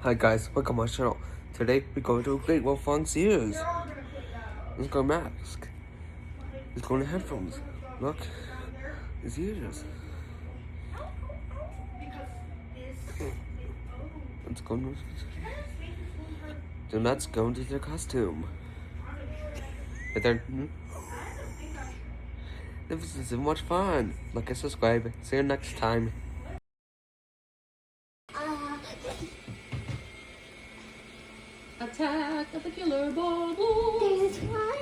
Hi guys, welcome to my channel. Today we're going to a Great Wall Funk's ears. Let's go mask. Let's go to headphones. Look, his ears. Let's go. Then let's go into their costume. But then, this is so much fun. Like and subscribe. See you next time. Attack of the killer bubbles. There's one.